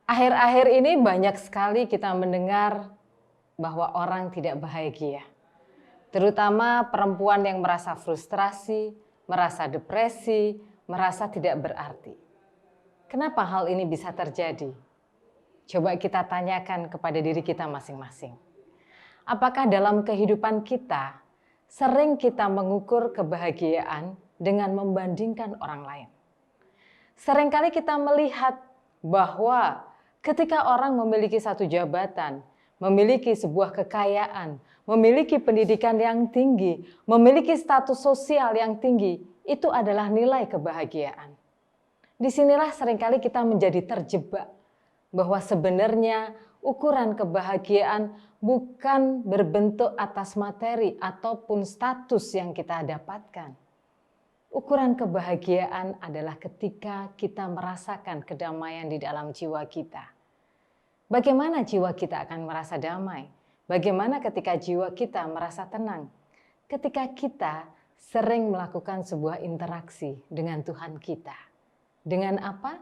Akhir-akhir ini banyak sekali kita mendengar bahwa orang tidak bahagia. Terutama perempuan yang merasa frustrasi, merasa depresi, merasa tidak berarti. Kenapa hal ini bisa terjadi? Coba kita tanyakan kepada diri kita masing-masing. Apakah dalam kehidupan kita sering kita mengukur kebahagiaan dengan membandingkan orang lain? Seringkali kita melihat bahwa ketika orang memiliki satu jabatan, memiliki sebuah kekayaan, memiliki pendidikan yang tinggi, memiliki status sosial yang tinggi, itu adalah nilai kebahagiaan. Disinilah seringkali kita menjadi terjebak bahwa sebenarnya ukuran kebahagiaan bukan berbentuk atas materi ataupun status yang kita dapatkan. Ukuran kebahagiaan adalah ketika kita merasakan kedamaian di dalam jiwa kita. Bagaimana jiwa kita akan merasa damai? Bagaimana ketika jiwa kita merasa tenang? Ketika kita sering melakukan sebuah interaksi dengan Tuhan kita. Dengan apa?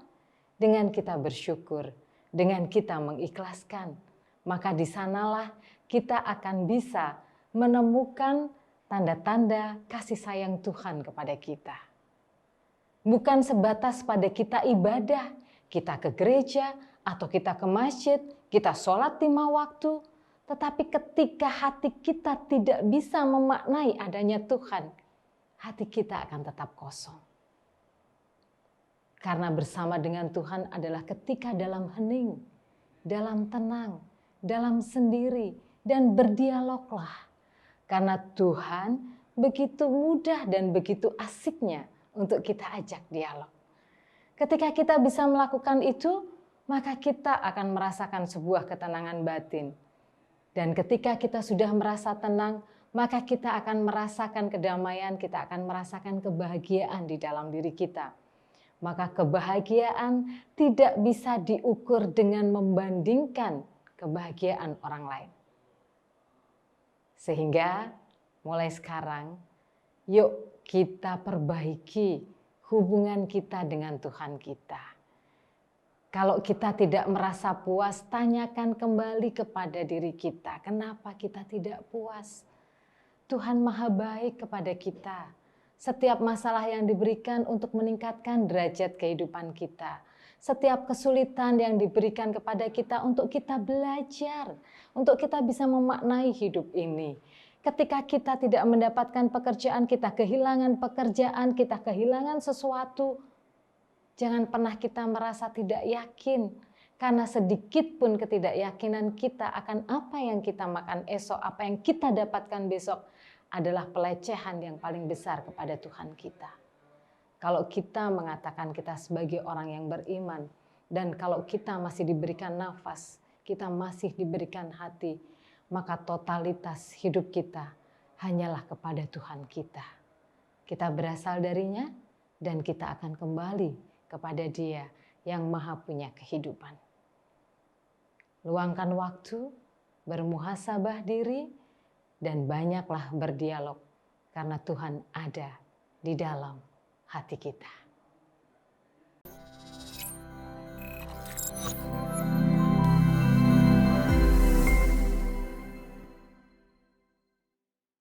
Dengan kita bersyukur, dengan kita mengikhlaskan. Maka di sanalah kita akan bisa menemukan tanda-tanda kasih sayang Tuhan kepada kita. Bukan sebatas pada kita ibadah, kita ke gereja, atau kita ke masjid, kita sholat 5 waktu, tetapi ketika hati kita tidak bisa memaknai adanya Tuhan, hati kita akan tetap kosong. Karena bersama dengan Tuhan adalah ketika dalam hening, dalam tenang, dalam sendiri, dan berdialoglah. Karena Tuhan begitu mudah dan begitu asiknya untuk kita ajak dialog. Ketika kita bisa melakukan itu, maka kita akan merasakan sebuah ketenangan batin. Dan ketika kita sudah merasa tenang, maka kita akan merasakan kedamaian, kita akan merasakan kebahagiaan di dalam diri kita. Maka kebahagiaan tidak bisa diukur dengan membandingkan kebahagiaan orang lain. Sehingga mulai sekarang, yuk kita perbaiki hubungan kita dengan Tuhan kita. Kalau kita tidak merasa puas, tanyakan kembali kepada diri kita. Kenapa kita tidak puas? Tuhan Maha Baik kepada kita. Setiap masalah yang diberikan untuk meningkatkan derajat kehidupan kita. Setiap kesulitan yang diberikan kepada kita untuk kita belajar. Untuk kita bisa memaknai hidup ini. Ketika kita tidak mendapatkan pekerjaan, kita kehilangan pekerjaan, kita kehilangan sesuatu. Jangan pernah kita merasa tidak yakin. Karena sedikit pun ketidakyakinan kita akan apa yang kita makan esok, apa yang kita dapatkan besok adalah pelecehan yang paling besar kepada Tuhan kita. Kalau kita mengatakan kita sebagai orang yang beriman, dan kalau kita masih diberikan nafas, kita masih diberikan hati, maka totalitas hidup kita hanyalah kepada Tuhan kita. Kita berasal darinya dan kita akan kembali kepada Dia yang Maha punya kehidupan. Luangkan waktu, bermuhasabah diri, dan banyaklah berdialog karena Tuhan ada di dalam hati kita.